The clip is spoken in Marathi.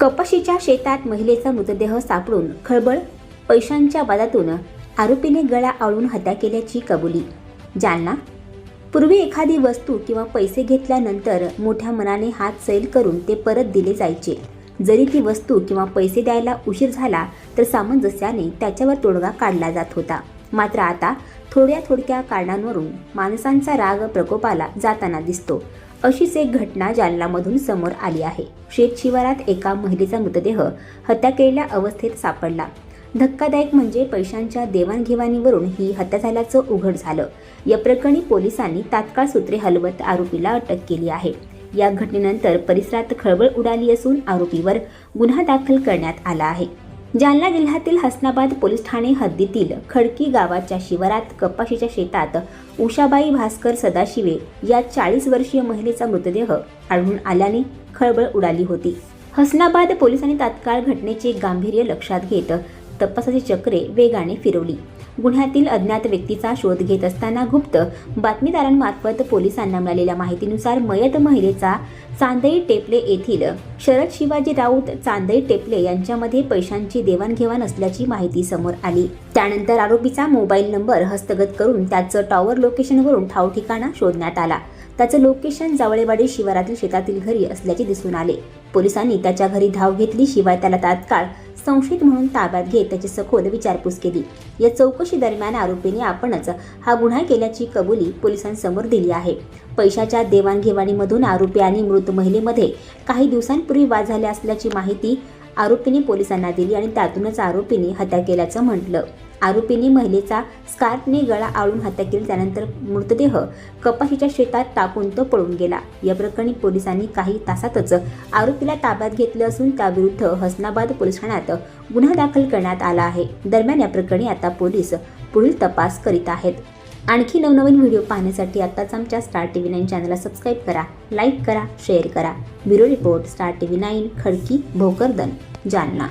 कपाशीच्या शेतात महिलेचा मृतदेह सापडून खळबळ, पैशांच्या वादातून आरोपीने गळा आवळून हत्या केल्याची कबुली. जालना. पूर्वी एखादी वस्तू किंवा पैसे घेतल्यानंतर मोठ्या मनाने हात सैल करून ते परत दिले जायचे. जरी ती वस्तू किंवा पैसे द्यायला उशीर झाला तर सामंजस्याने त्याच्यावर तोडगा काढला जात होता. मात्र आता थोड्या कारणांवरून माणसांचा राग प्रकोपाला जाताना दिसतो. अशीच एक घटना जालनामधून समोर आली आहे. शेत शिवारात एका महिलेचा मृतदेह हत्या केलेल्या अवस्थेत सापडला. धक्कादायक म्हणजे पैशांच्या देवाणघेवाणीवरून ही हत्या झाल्याचं उघड झालं. या प्रकरणी पोलिसांनी तात्काळ सूत्रे हलवत आरोपीला अटक केली आहे. या घटनेनंतर परिसरात खळबळ उडाली असून आरोपीवर गुन्हा दाखल करण्यात आला आहे. जालना जिल्ह्यातील हसनाबाद पोलीस ठाणे हद्दीतील खडकी गावाच्या शिवारात कपाशीच्या शेतात उषाबाई भास्कर सदाशिवे या 40 वर्षीय महिलेचा मृतदेह आढळून आल्याने खळबळ उडाली होती. हसनाबाद पोलिसांनी तात्काळ घटनेचे गांभीर्य लक्षात घेत तपासाची चक्रे वेगाने फिरवली. गुन्ह्यातील अज्ञात व्यक्तीचा शोध घेत असताना गुप्त बातमीदारांमार्फत पोलिसांना मिळालेल्या माहितीनुसार मयत महिलेचा चांदई टेपले येथील शरद शिवाजी राऊत चांदई टेपले यांच्यामध्ये पैशांची देवाणघेवाण असल्याची माहिती समोर आली. त्यानंतर आरोपीचा मोबाईल नंबर हस्तगत करून त्याचं टॉवर लोकेशनवरून ठाव ठिकाणा शोधण्यात आला. त्याचं लोकेशन जावळेवाडी शिवारातील शेतातील घरी असल्याचे दिसून आले. पोलिसांनी त्याच्या घरी धाव घेतली. शिवाय त्याला तात्काळ संशयित म्हणून ताब्यात घेत त्याची सखोल विचारपूस केली. या चौकशी दरम्यान आरोपीने आपणच हा गुन्हा केल्याची कबुली पोलिसांसमोर दिली आहे. पैशाच्या देवाणघेवाणीमधून आरोपी आणि मृत महिलेमध्ये काही दिवसांपूर्वी वाद झाले असल्याची माहिती आरोपीने पोलिसांना दिली आणि त्यातूनच आरोपीने हत्या केल्याचं म्हटलं. आरोपीने महिलेचा स्कार्फने गळा आवळून हत्या केली. त्यानंतर मृतदेह कपाशीच्या शेतात टाकून तो पळून गेला. या प्रकरणी पोलिसांनी काही तासातच आरोपीला ताब्यात घेतलं असून त्याविरुद्ध हसनाबाद पोलीस ठाण्यात गुन्हा दाखल करण्यात आला आहे. दरम्यान या प्रकरणी आता पोलीस पुढील तपास करीत आहेत. आणखी नवनवीन व्हिडिओ पाहण्यासाठी आताच आमच्या स्टार TV 9 चॅनलला सबस्क्राईब करा, लाईक करा, शेअर करा. Bureau report, star TV 9, Khadki, Bhokardan, Jalna.